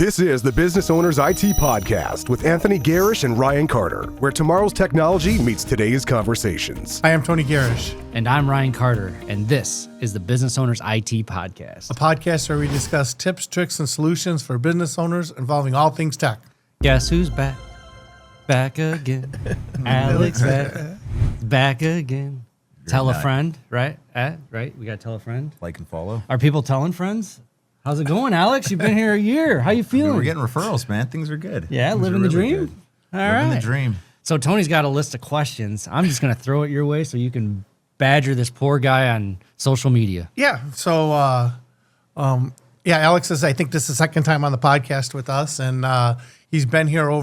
This is the Business Owners IT Podcast with Anthony Gerasch and Ryan Carter, where tomorrow's technology meets today's conversations. I am Tony Gerasch. And I'm Ryan Carter, and this is the Business Owners IT Podcast. A podcast where we discuss tips, tricks, and solutions for business owners involving all things tech. Guess who's back? Back again. Alex back again. Tell a friend, right? Right? We got to tell a friend. Like and follow. Are people telling friends? How's it going, Alex? You've been here a year. How you feeling? We're getting referrals, man. Things are good. Yeah, Things living are the really dream. good. All right. Living the dream. So Tony's got a list of questions. I'm just going to throw it your way so you can badger this poor guy on social media. Yeah. So, Alex is, I think this is the second time on the podcast with us, and he's been here a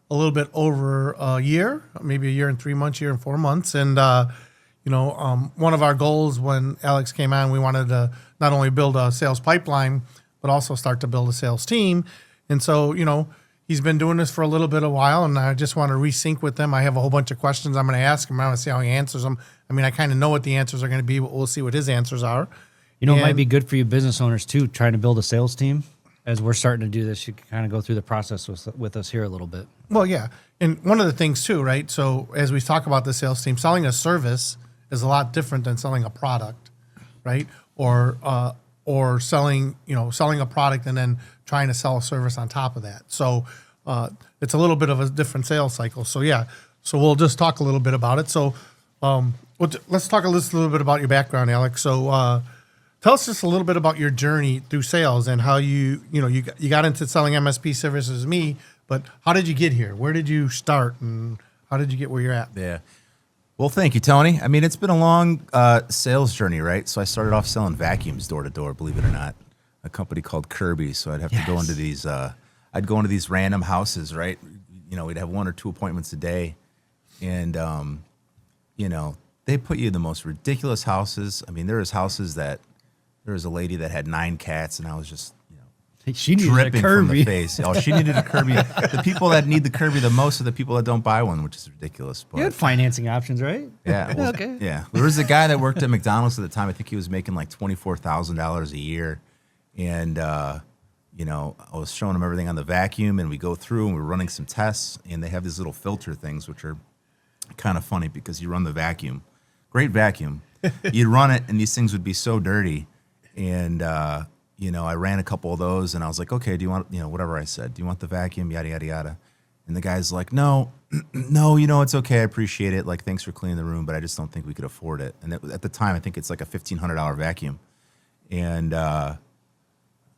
little bit over a year, maybe a year and 3 months, year and 4 months. And, one of our goals when Alex came on, we wanted to not only build a sales pipeline, but also start to build a sales team. And so, he's been doing this for a little bit of a while, and I just want to resync with him. I have a whole bunch of questions I'm going to ask him. I want to see how he answers them. I mean, I kind of know what the answers are going to be, but we'll see what his answers are. It might be good for you business owners, too, trying to build a sales team. As we're starting to do this, you can kind of go through the process with us here a little bit. Well, yeah. And one of the things, too, right? So as we talk about the sales team, selling a service is a lot different than selling a product, right? Or selling a product and then trying to sell a service on top of that. So it's a little bit of a different sales cycle. So yeah, so we'll just talk a little bit about it. So let's talk a little bit about your background, Alex. So tell us just a little bit about your journey through sales and how you got into selling MSP services as me, but how did you get here? Where did you start and how did you get where you're at? Yeah. Well, thank you, Tony. I mean, it's been a long sales journey, right? So I started off selling vacuums door to door, believe it or not, a company called Kirby. So I'd have to go into these, random houses, right? We'd have 1 or 2 appointments a day. And, they put you in the most ridiculous houses. I mean, there was a lady that had 9 cats, and I was just, she needed dripping a Kirby from the face. Oh, she needed a Kirby. The people that need the Kirby the most are the people that don't buy one, which is ridiculous. But you had financing options, right? yeah, well, okay. Yeah. There was a guy that worked at McDonald's at the time. I think he was making like $24,000 a year, and I was showing him everything on the vacuum, and we go through and we're running some tests, and they have these little filter things, which are kind of funny because you run the vacuum, great vacuum, you'd run it, and these things would be so dirty, and I ran a couple of those, and I was like, okay, do you want, whatever I said, do you want the vacuum, yada, yada, yada. And the guy's like, no, it's okay. I appreciate it. Like, thanks for cleaning the room, but I just don't think we could afford it. And at the time, I think it's like a $1,500 vacuum. And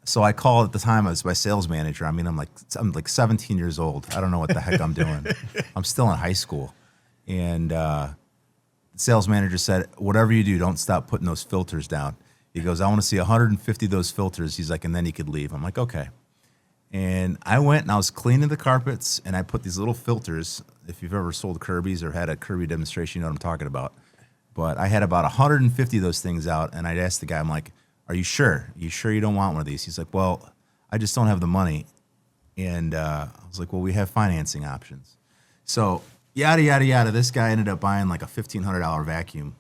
so I called at the time as my sales manager. I mean, I'm like 17 years old. I don't know what the heck I'm doing. I'm still in high school. And the sales manager said, whatever you do, don't stop putting those filters down. He goes, I want to see 150 of those filters. He's like, and then he could leave. I'm like, okay. And I went and I was cleaning the carpets, and I put these little filters. If you've ever sold Kirby's or had a Kirby demonstration, you know what I'm talking about. But I had about 150 of those things out, and I'd ask the guy, I'm like, are you sure? You sure you don't want one of these? He's like, well, I just don't have the money. And I was like, well, we have financing options. So yada, yada, yada. This guy ended up buying like a $1,500 vacuum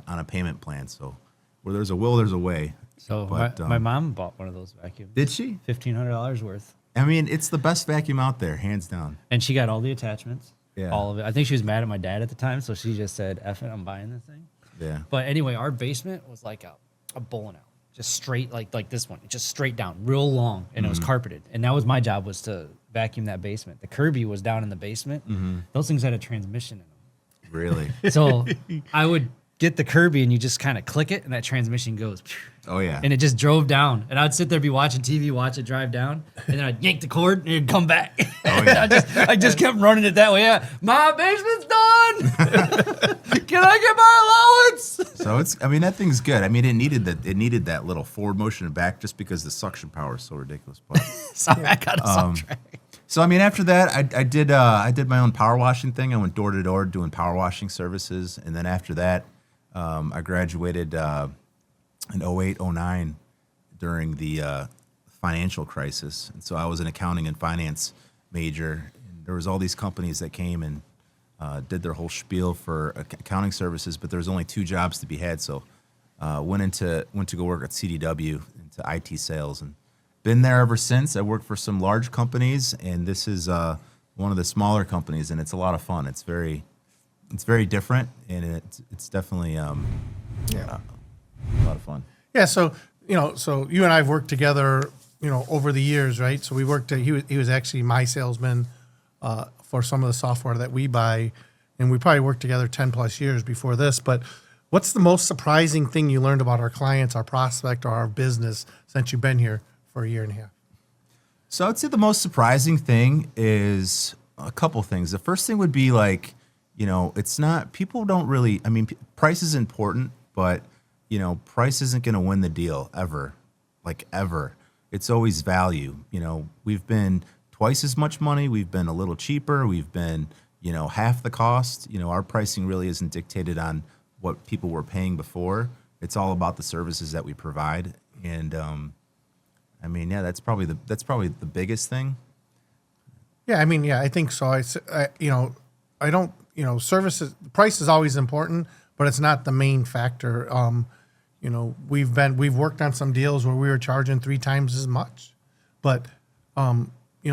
on a payment plan. So where there's a will, there's a way. So my mom bought one of those vacuums. Did she? $1,500 worth. I mean, it's the best vacuum out there, hands down. And she got all the attachments. Yeah. All of it. I think she was mad at my dad at the time, so she just said, F it, I'm buying this thing. Yeah. But anyway, our basement was like a bowling alley. Just straight, like this one. Just straight down, real long, and it was carpeted. And that was my job, was to vacuum that basement. The Kirby was down in the basement. Those things had a transmission in them. Really? So I would get the Kirby, and you just kind of click it, and that transmission goes. Oh, yeah. And it just drove down. And I'd sit there, be watching TV, watch it drive down, and then I'd yank the cord, and it'd come back. Oh, yeah. I just kept running it that way. Yeah, my basement's done. Can I get my allowance? So that thing's good. I mean, it needed that little forward motion and back just because the suction power is so ridiculous. But Sorry, I got us off track. so I mean, after that, I did my own power washing thing. I went door to door doing power washing services, and then after that, I graduated in 08, 09 during the financial crisis, and so I was an accounting and finance major. And there was all these companies that came and did their whole spiel for accounting services, but there was only 2 jobs to be had. So went to go work at CDW into IT sales, and been there ever since. I worked for some large companies, and this is one of the smaller companies, and it's a lot of fun. It's very different, and it's definitely a lot of fun. Yeah. So, so you and I have worked together, over the years, right? So we worked, he was actually my salesman for some of the software that we buy, and we probably worked together 10 plus years before this. But what's the most surprising thing you learned about our clients, our prospect, or our business since you've been here for a year and a half? So I would say the most surprising thing is a couple things. The first thing would be like, it's not, people don't really, price is important, but, price isn't going to win the deal ever, ever. It's always value. We've been twice as much money. We've been a little cheaper. We've been, half the cost. Our pricing really isn't dictated on what people were paying before. It's all about the services that we provide. And, that's probably the biggest thing. Yeah, I think so. I don't, services, price is always important, but it's not the main factor. We've worked on some deals where we were charging 3 times as much, but,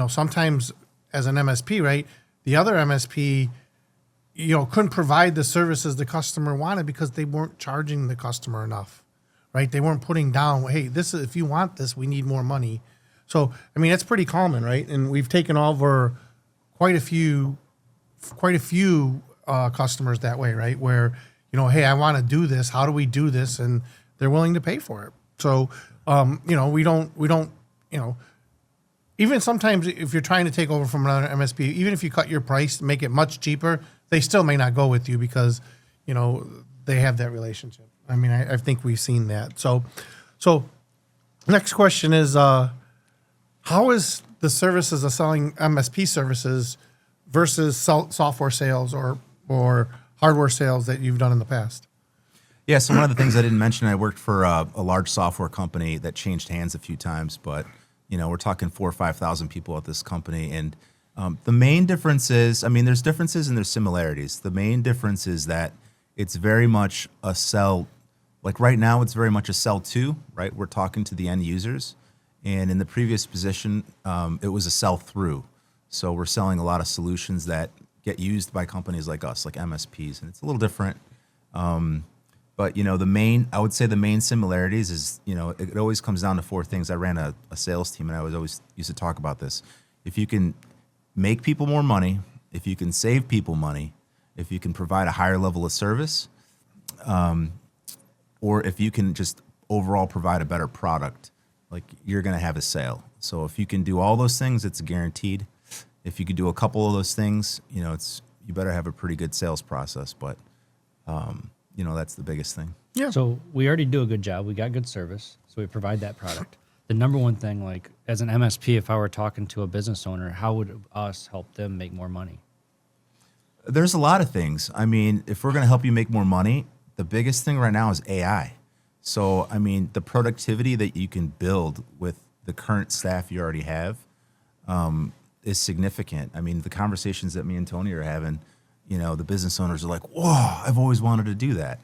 sometimes as an MSP, right, the other MSP, couldn't provide the services the customer wanted because they weren't charging the customer enough, right? They weren't putting down, hey, this is, if you want this, we need more money. So, it's pretty common, right? And we've taken over quite a few customers that way, right? Where, hey, I want to do this. How do we do this? And they're willing to pay for it. So, we don't, even sometimes if you're trying to take over from another MSP, even if you cut your price, make it much cheaper, they still may not go with you because, they have that relationship. I think we've seen that. So next question is, how is the services of selling MSP services versus software sales or hardware sales that you've done in the past? Yeah, so one of the things I didn't mention, I worked for a large software company that changed hands a few times, but we're talking 4,000 or 5,000 people at this company, and the main difference is, there's differences and there's similarities. The main difference is that it's very much a sell. Like right now, it's very much a sell to. Right, we're talking to the end users, and in the previous position, it was a sell through. So we're selling a lot of solutions that get used by companies like us, like MSPs, and it's a little different. But I would say the main similarities is, it always comes down to 4 things. I ran a sales team, and I was always used to talk about this. If you can make people more money, if you can save people money, if you can provide a higher level of service, or if you can just overall provide a better product, you're going to have a sale. So if you can do all those things, it's guaranteed. If you could do a couple of those things, you better have a pretty good sales process. But that's the biggest thing. Yeah. So we already do a good job. We got good service, so we provide that product. The number one thing, as an MSP, if I were talking to a business owner, how would us help them make more money? There's a lot of things. If we're going to help you make more money, the biggest thing right now is AI. So, the productivity that you can build with the current staff you already have is significant. The conversations that me and Tony are having, the business owners are like, whoa, I've always wanted to do that.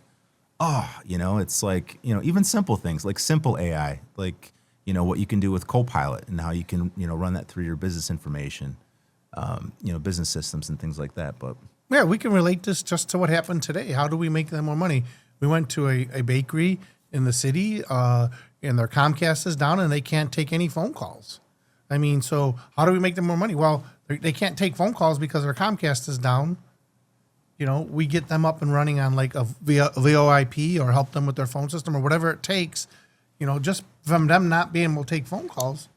It's like, even simple things like simple AI, what you can do with Copilot and how you can, run that through your business information, business systems and things like that. But yeah, we can relate this just to what happened today. How do we make them more money? We went to a bakery in the city, and their Comcast is down, and they can't take any phone calls. So how do we make them more money? Well, they can't take phone calls because their Comcast is down. We get them up and running on a VoIP or help them with their phone system or whatever it takes. Just from them not being able to take phone calls,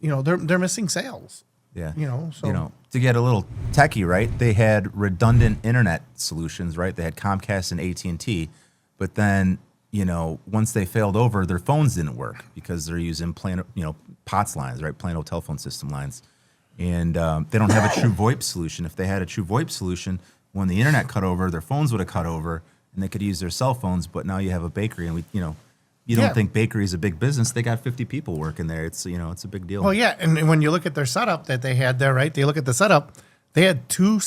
they're missing sales. Yeah. So to get a little techie, right? They had redundant internet solutions, right? They had Comcast and AT&T, but then, once they failed over, their phones didn't work because they're using plain, POTS lines, right? Plain old telephone system lines. And they don't have a true VoIP solution. If they had a true VoIP solution, when the internet cut over, their phones would have cut over and they could use their cell phones. But now you have a bakery and you don't think bakery is a big business. They got 50 people working there. It's, it's a big deal. Well, yeah. And when you look at their setup that they had there, right? They look at the setup, they had 2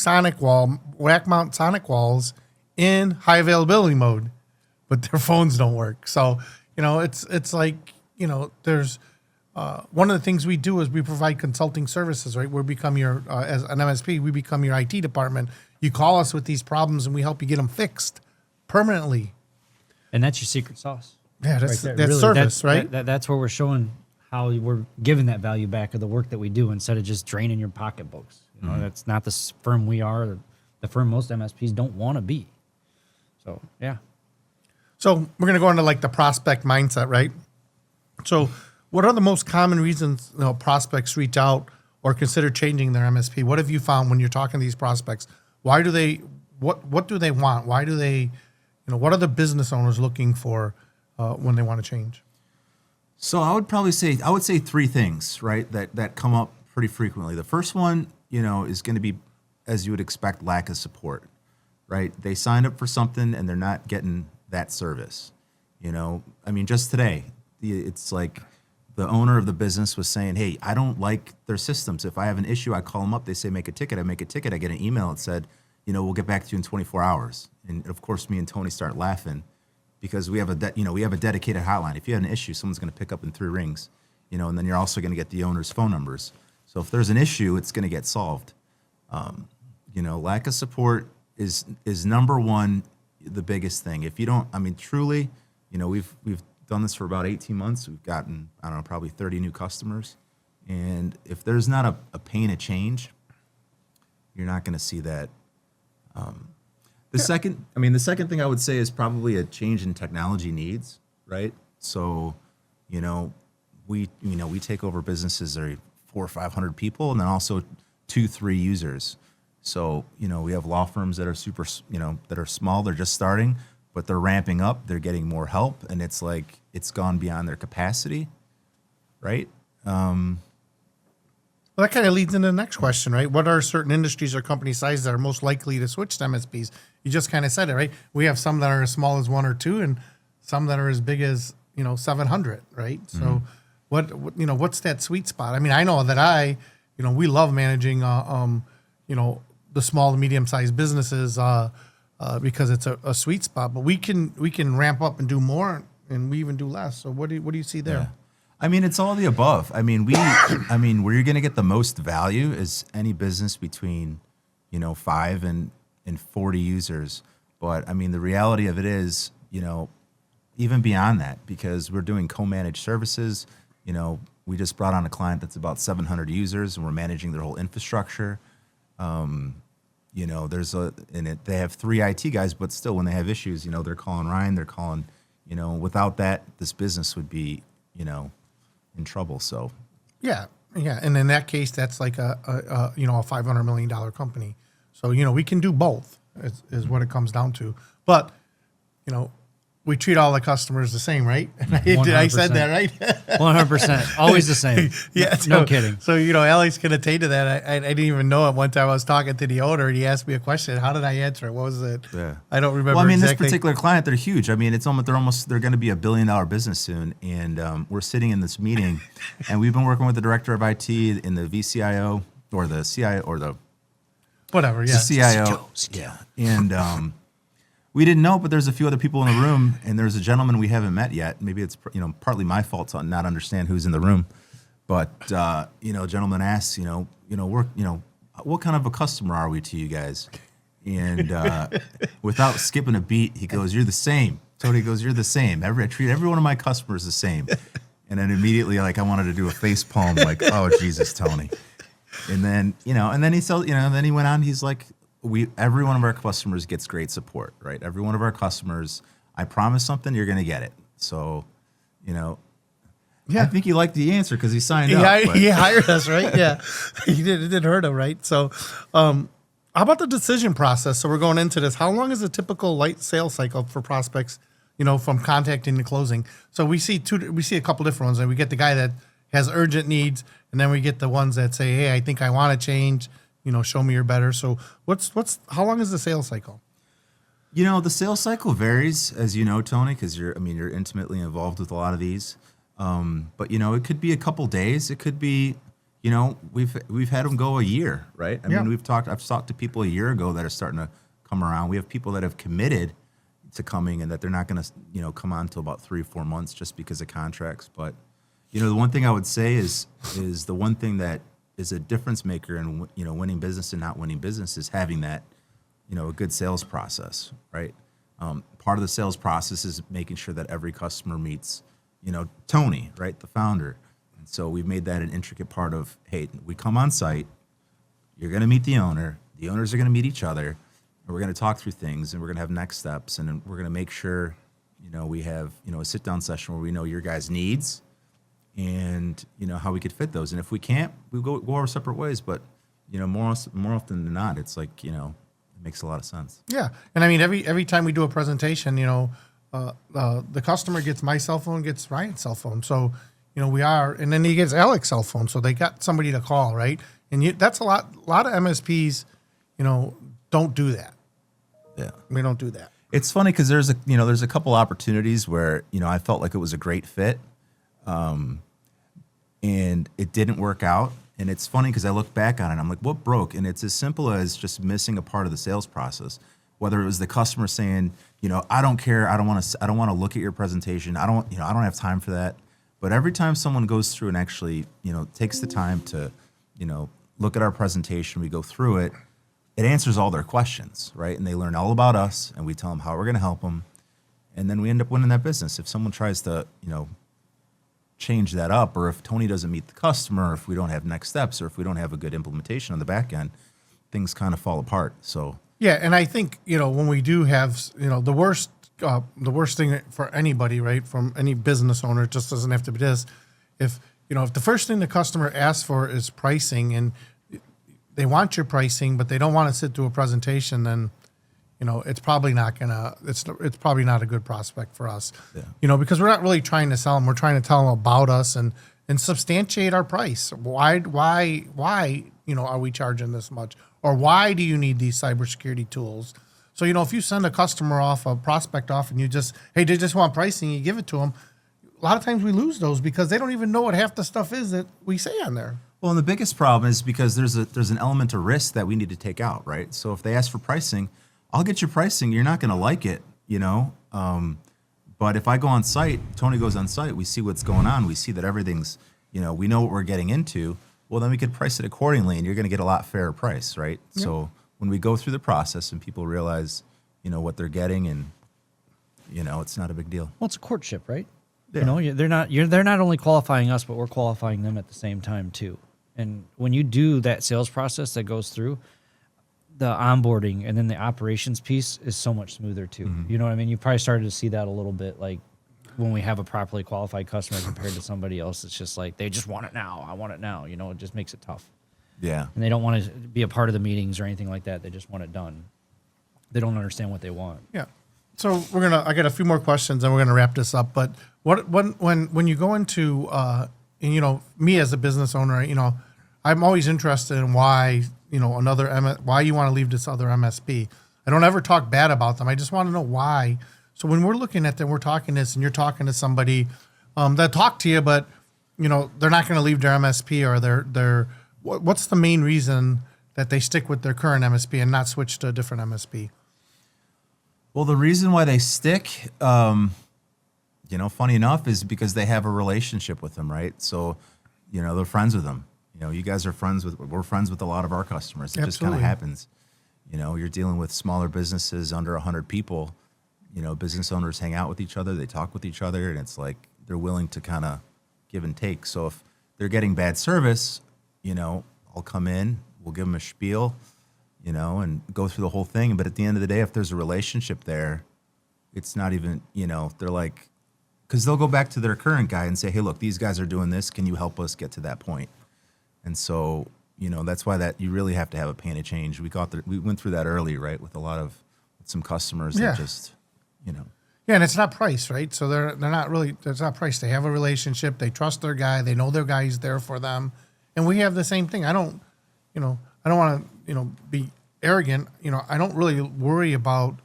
rack mount Sonic walls in high availability mode, but their phones don't work. So, it's like, there's one of the things we do is we provide consulting services, right? We become your, as an MSP, we become your IT department. You call us with these problems and we help you get them fixed permanently. And that's your secret sauce. Yeah, that's, Right there. that's Really, service, right? That's where we're showing how we're giving that value back of the work that we do instead of just draining your pocketbooks. You know, that's not the firm we are, the firm most MSPs don't want to be. So, yeah. So we're going to go into like the prospect mindset, right? So what are the most common reasons prospects reach out or consider changing their MSP? What have you found when you're talking to these prospects? Why do they, what do they want? Why do they, what are the business owners looking for when they want to change? So I would say three things, right, that come up pretty frequently. The first one, is going to be, as you would expect, lack of support, right? They signed up for something and they're not getting that service. Just today, it's like the owner of the business was saying, hey, I don't like their systems. If I have an issue, I call them up, they say, make a ticket. I make a ticket. I get an email that said, we'll get back to you in 24 hours. And of course, me and Tony start laughing because we have a dedicated hotline. If you have an issue, someone's going to pick up in 3 rings, and then you're also going to get the owner's phone numbers. So if there's an issue, it's going to get solved. Lack of support is number one, the biggest thing. If you don't, truly, we've done this for about 18 months. We've gotten, probably 30 new customers. And if there's not a pain of change, you're not going to see that. The second thing I would say is probably a change in technology needs, right? So, we take over businesses that are 400 or 500 people, and then also 2-3 users. So, we have law firms that are super, that are small, they're just starting, but they're ramping up, they're getting more help, and it's like it's gone beyond their capacity, right? Well, that kind of leads into the next question, right? What are certain industries or company sizes that are most likely to switch to MSPs? You just kind of said it, right? We have some that are as small as 1 or 2 and some that are as big as, 700, right? So what's that sweet spot? I know that we love managing, the small to medium sized businesses because it's a sweet spot, but we can ramp up and do more and we even do less. So what do you see there? Yeah. It's all the above. where you're going to get the most value is any business between, 5 and 40 users. But the reality of it is, even beyond that, because we're doing co-managed services, we just brought on a client that's about 700 users and we're managing their whole infrastructure. They have 3 IT guys, but still when they have issues, they're calling Ryan, they're calling, without that, this business would be, in trouble. So, yeah. And in that case, that's like a $500 million company. So, we can do both is what it comes down to. But, we treat all the customers the same, right? I said that, right? 100%. Always the same. Yeah. No kidding. So, Alex can attest to that. I didn't even know it. One time I was talking to the owner and he asked me a question. How did I answer it? What was it? Yeah. I don't remember. Well, exactly. This particular client, they're huge. They're going to be $1 billion business soon. And we're sitting in this meeting and we've been working with the director of IT in the VCIO or the CIO or the whatever. Yeah. The CIO. Yeah. And, we didn't know, but there's a few other people in the room, and there's a gentleman we haven't met yet. Maybe it's partly my fault to not understand who's in the room, but a gentleman asks, what kind of a customer are we to you guys? And without skipping a beat, he goes, "You're the same." Tony goes, "You're the same. I treat every one of my customers the same." And then immediately, I wanted to do a face palm, "Oh Jesus, Tony." And then and then then he went on. He's like, every one of our customers gets great support, right? Every one of our customers, I promise something, you're going to get it. So, Yeah. I think he liked the answer because he signed up. He hired us, right? Yeah. It didn't hurt him, right? So, how about the decision process? So we're going into this. How long is a typical light sales cycle for prospects, from contacting to closing? So we see a couple different ones. And we get the guy that has urgent needs, and then we get the ones that say, "Hey, I think I want to change. Show me you're better." So how long is the sales cycle? The sales cycle varies, as you know, Tony, because you're intimately involved with a lot of these. But it could be a couple days. It could be, we've had them go a year, right? I've talked to people a year ago that are starting to come around. We have people that have committed to coming and that they're not going to, come on until about 3 or 4 months just because of contracts. But, The one thing I would say is the one thing that is a difference maker in winning business and not winning business is having that a good sales process, right? Part of the sales process is making sure that every customer meets Tony, right, the founder. And so we've made that an intricate part of, hey, we come on site, you're going to meet the owner, the owners are going to meet each other, and we're going to talk through things, and we're going to have next steps, and then we're going to make sure we have a sit down session where we know your guys' needs and how we could fit those. And if we can't, we go our separate ways. But more often than not, it's like it makes a lot of sense. Yeah, and I mean every time we do a presentation, the customer gets my cell phone, gets Ryan's cell phone. So and then he gets Alex's cell phone. So they got somebody to call, right? And that's a lot of MSPs, don't do that. Yeah, we don't do that. It's funny because there's a couple opportunities where I felt like it was a great fit, and it didn't work out. And it's funny because I look back on it, I'm like, what broke? And it's as simple as just missing a part of the sales process. Whether it was the customer saying, I don't care, I don't want to look at your presentation, I don't have time for that. But every time someone goes through and actually takes the time to look at our presentation, we go through it. It answers all their questions, right? And they learn all about us, and we tell them how we're going to help them, and then we end up winning that business. If someone tries to, change that up, or if Tony doesn't meet the customer, or if we don't have next steps, or if we don't have a good implementation on the back end, things kind of fall apart. So yeah, and I think when we do have the worst thing for anybody, right, from any business owner, it just doesn't have to be this. If the first thing the customer asks for is pricing, and they want your pricing, but they don't want to sit through a presentation, then it's probably not it's probably not a good prospect for us. Yeah. Because we're not really trying to sell them. We're trying to tell them about us and substantiate our price. Why are we charging this much? Or why do you need these cybersecurity tools? So, if you send a customer off, a prospect off, and they just want pricing, you give it to them. A lot of times we lose those because they don't even know what half the stuff is that we say on there. Well, and the biggest problem is because there's an element of risk that we need to take out, right? So if they ask for pricing, I'll get you pricing. You're not going to like it, But if I go on site, Tony goes on site, we see what's going on. We see that everything's, we know what we're getting into. Well, then we could price it accordingly, and you're going to get a lot fairer price, right? Yeah. So when we go through the process and people realize, what they're getting, and it's not a big deal. Well, it's a courtship, right? Yeah. They're not only qualifying us, but we're qualifying them at the same time too. And when you do that sales process that goes through, the onboarding and then the operations piece is so much smoother too. Mm-hmm. You know what I mean? You probably started to see that a little bit, like when we have a properly qualified customer compared to somebody else. It's just like, they just want it now. I want it now. It just makes it tough. Yeah. And they don't want to be a part of the meetings or anything like that. They just want it done. They don't understand what they want. Yeah. So I got a few more questions and we're gonna wrap this up. But when you go into me as a business owner, I'm always interested in why why you want to leave this other MSP. I don't ever talk bad about them. I just want to know why. So when we're looking at them, we're talking this, and you're talking to somebody that talked to you, but they're not going to leave their MSP, or they're what's the main reason that they stick with their current MSP and not switch to a different MSP? Well, the reason why they stick, funny enough, is because they have a relationship with them, right? So, they're friends with them. You guys are we're friends with a lot of our customers. It Absolutely. Just kind of happens. You're dealing with smaller businesses under 100 people. Business owners hang out with each other. They talk with each other, and it's like they're willing to kind of give and take. So if they're getting bad service, I'll come in, we'll give them a spiel, and go through the whole thing. But at the end of the day, if there's a relationship there, it's not even, they're like, because they'll go back to their current guy and say, hey, look, these guys are doing this. Can you help us get to that point? And so, that's why that you really have to have a pan of change. We went through that early, right, with some customers that just, Yeah, and it's not price, right? So they're not really, it's not price. They have a relationship. They trust their guy. They know their guy is there for them. And we have the same thing. I don't want to, be arrogant. I don't really worry about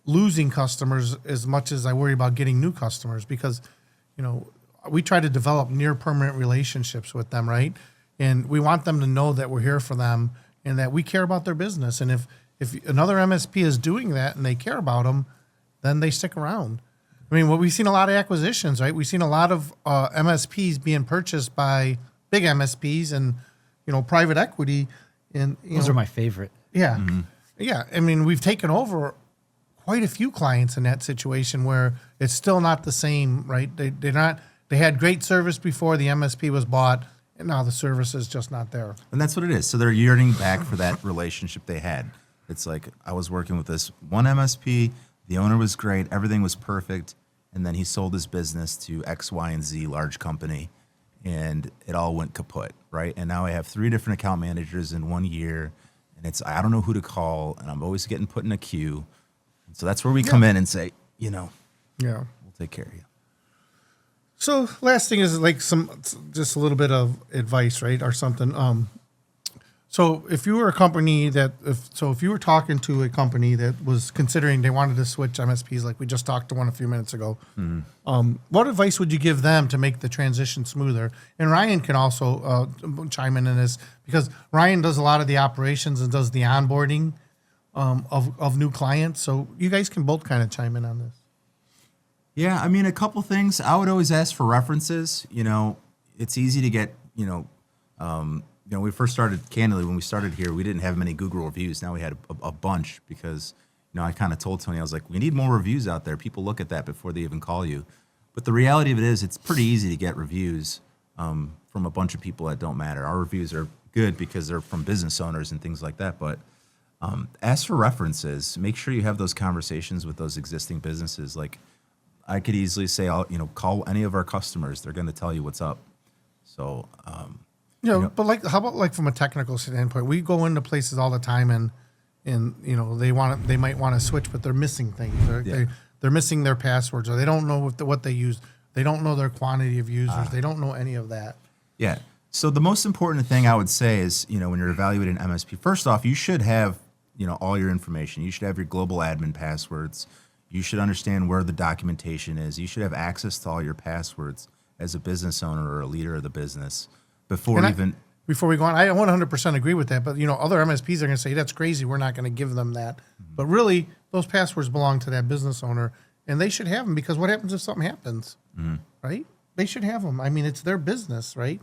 losing customers as much as I worry about getting new customers, because, we try to develop near permanent relationships with them, right? And we want them to know that we're here for them and that we care about their business. And if another MSP is doing that and they care about them, then they stick around. I mean, well, we've seen a lot of acquisitions, right? We've seen a lot of MSPs being purchased by big MSPs and, private equity. And Those are my favorite. Yeah. Yeah. I mean, we've taken over quite a few clients in that situation where it's still not the same, right? They had great service before the MSP was bought, and now the service is just not there. And that's what it is. So they're yearning back for that relationship they had. It's like, I was working with this one MSP, the owner was great, everything was perfect, and then he sold his business to X, Y, and Z large company, and it all went kaput, right? And now I have 3 different account managers in 1 year, and I don't know who to call, and I'm always getting put in a queue. And so that's where we come in and say, Yeah. we'll take care of you. So last thing is like just a little bit of advice, right, or something. So if you were a company if you were talking to a company that was considering they wanted to switch MSPs, like we just talked to one a few minutes ago, what advice would you give them to make the transition smoother? And Ryan can also chime in this, because Ryan does a lot of the operations and does the onboarding of new clients. So you guys can both kind of chime in on this. Yeah, I mean, a couple things. I would always ask for references. It's easy to get, we first started, candidly, when we started here, we didn't have many Google reviews. Now we had a bunch because, I kind of told Tony, I was like, we need more reviews out there. People look at that before they even call you. But the reality of it is, it's pretty easy to get reviews from a bunch of people that don't matter. Our reviews are good because they're from business owners and things like that. But ask for references. Make sure you have those conversations with those existing businesses. Like, I could easily say, call any of our customers. They're going to tell you what's up. So, but how about from a technical standpoint? We go into places all the time, and they might want to switch, but they're missing things. They're missing their passwords, or they don't know what they use. They don't know their quantity of users. They don't know any of that. Yeah. So the most important thing I would say is, when you're evaluating MSP, first off, you should have, all your information. You should have your global admin passwords. You should understand where the documentation is. You should have access to all your passwords as a business owner or a leader of the business before we go on. I 100% agree with that. But, other MSPs are going to say, that's crazy. We're not going to give them that. Mm-hmm. But really, those passwords belong to that business owner, and they should have them, because what happens if something happens, right? They should have them. I mean, it's their business, right?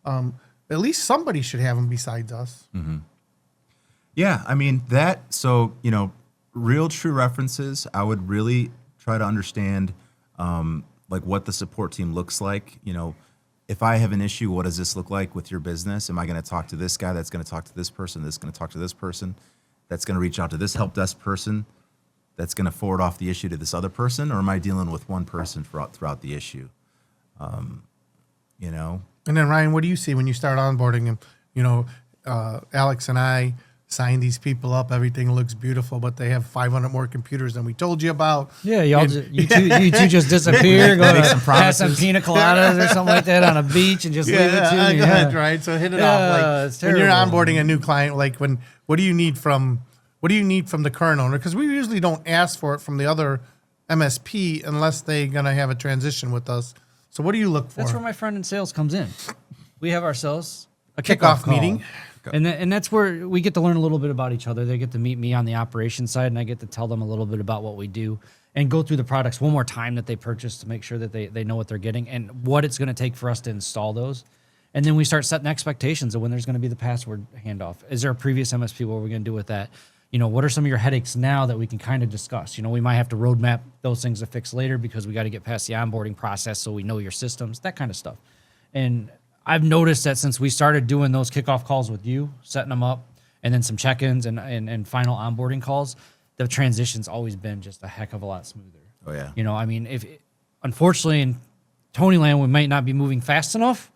At least somebody should have them besides us. Mm-hmm. Yeah, I mean, real true references, I would really try to understand what the support team looks like. If I have an issue, what does this look like with your business? Am I going to talk to this guy that's going to talk to this person, that's going to talk to this person, that's going to reach out to this help desk person, that's going to forward off the issue to this other person? Or am I dealing with one person throughout the issue? And then, Ryan, what do you see when you start onboarding them? Alex and I sign these people up. Everything looks beautiful, but they have 500 more computers than we told you about. Yeah, you two just disappear, go to have some pina coladas or something like that on a beach and just leave it to me. Ahead, right? So hit it off. It's when terrible. you're onboarding a new client, what do you need from the current owner? Because we usually don't ask for it from the other MSP unless they're gonna have a transition with us. So what do you look for? That's where my friend in sales comes in. We have ourselves a kickoff call. meeting. And that's where we get to learn a little bit about each other. They get to meet me on the operations side, and I get to tell them a little bit about what we do and go through the products one more time that they purchased to make sure that they know what they're getting and what it's going to take for us to install those. And then we start setting expectations of when there's going to be the password handoff. Is there a previous MSP? What are we going to do with that? What are some of your headaches now that we can kind of discuss? We might have to roadmap those things to fix later because we got to get past the onboarding process so we know your systems, that kind of stuff. And I've noticed that since we started doing those kickoff calls with you, setting them up, and then some check-ins and final onboarding calls, the transition's always been just a heck of a lot smoother. Oh, yeah. Unfortunately, in Tonyland, we might not be moving fast enough,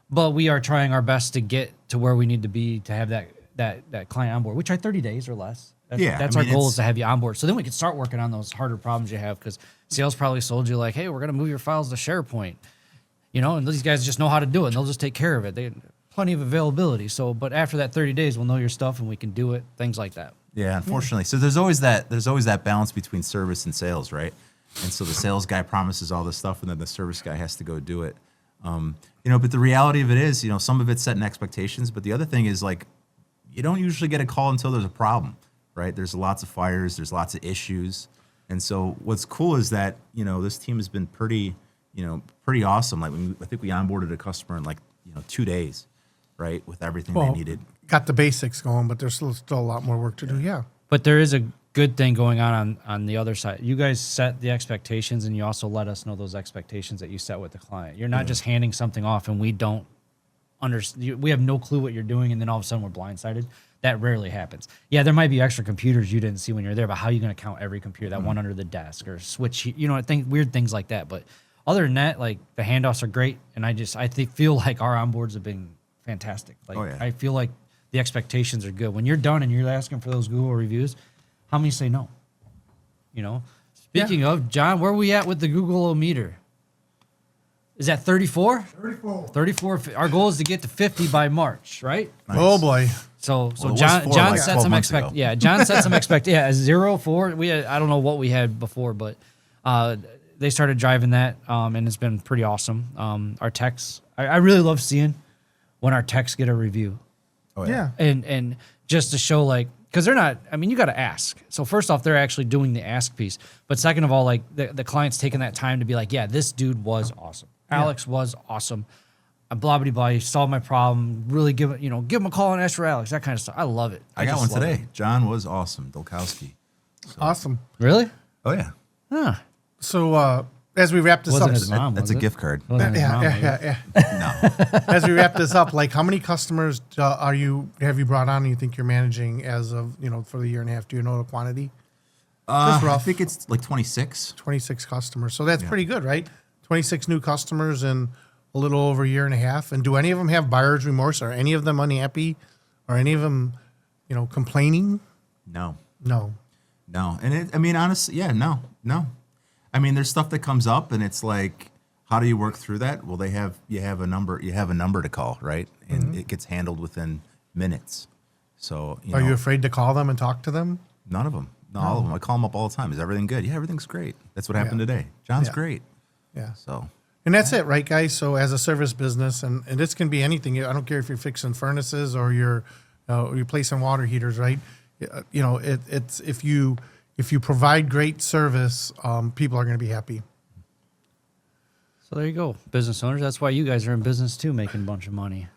but we are trying our best to get to where we need to be to have that client on board. We try 30 days or less. That's our goal, is to have you on board. So then we can start working on those harder problems you have, because sales probably sold you hey, we're going to move your files to SharePoint. And these guys just know how to do it, and they'll just take care of it. They have plenty of availability. So, but after that 30 days, we'll know your stuff and we can do it, things like that. Yeah, unfortunately. So there's always that balance between service and sales, right? And so the sales guy promises all this stuff, and then the service guy has to go do it. But the reality of it is, some of it's setting expectations, but the other thing is you don't usually get a call until there's a problem, right? There's lots of fires, there's lots of issues. And so what's cool is that, this team has been pretty awesome. Like I think we onboarded a customer in 2 days, right? With everything they needed. Got the basics going, but there's still a lot more work to do. Yeah. But there is a good thing going on the other side. You guys set the expectations, and you also let us know those expectations that you set with the client. You're not just handing something off and we don't understand. We have no clue what you're doing, and then all of a sudden we're blindsided. That rarely happens. Yeah, there might be extra computers you didn't see when you're there, but how are you going to count every computer, that one under the desk or switch, weird things like that. But other than that, like the handoffs are great, and I feel like our onboards have been fantastic. Like I feel like the expectations are good. When you're done and you're asking for those Google reviews, how many say no? Speaking of, John, where are we at with the Google meter? Is that 34? 34. Our goal is to get to 50 by March, right? Nice. Oh boy. So Well, John set some John set some 0, 4. I don't know what we had before, but they started driving that, and it's been pretty awesome. Our techs, I really love seeing when our techs get a review. Oh yeah. And just to show because they're not, you got to ask. So first off, they're actually doing the ask piece. But second of all, the client's taking that time to be like, yeah, this dude was awesome. Alex was awesome. Blah, blah, blah. He solved my problem. Really give him a call and ask for Alex, that kind of stuff. I love it. I got one today. John was awesome. Dolkowski. Awesome. Really? Oh yeah. Huh. So as we wrap this up, His mom, that's a gift card. yeah. No. As we wrap this up, how many customers have you brought on? And you think you're managing as of for the year and a half? Do you know the quantity? I think it's 26. 26 customers. So that's pretty good, right? 26 new customers in a little over a year and a half. And do any of them have buyer's remorse? Are any of them unhappy? Are any of them, complaining? No. And honestly, no. There's stuff that comes up, and it's like, how do you work through that? Well, you have a number to call, right? And it gets handled within minutes. So, are you afraid to call them and talk to them? None of them. No, all of them. I call them up all the time. Is everything good? Yeah, everything's great. That's what happened today. John's great. Yeah. So. And that's it, right, guys? So as a service business, and this can be anything. I don't care if you're fixing furnaces or you're replacing water heaters, right? It's if you provide great service, people are going to be happy. So there you go, business owners. That's why you guys are in business too, making a bunch of money.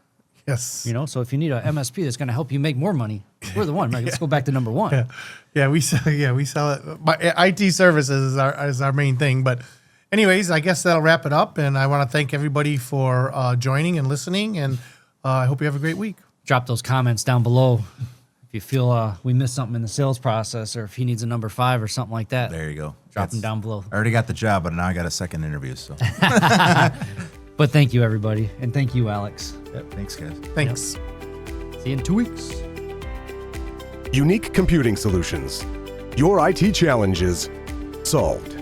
Yes. So if you need a MSP that's going to help you make more money, we're the one. Right? Let's go back to number one. Yeah, we sell it. But IT services is our main thing. But anyways, I guess that'll wrap it up. And I want to thank everybody for joining and listening. And I hope you have a great week. Drop those comments down below if you feel we missed something in the sales process, or if he needs a number 5 or something like that. There you go. Drop them down below. I already got the job, but now I got a second interview. So. But thank you, everybody. And thank you, Alex. Yep, thanks, guys. Thanks. Yep. See you in 2 weeks. Unique Computing Solutions. Your IT challenges solved.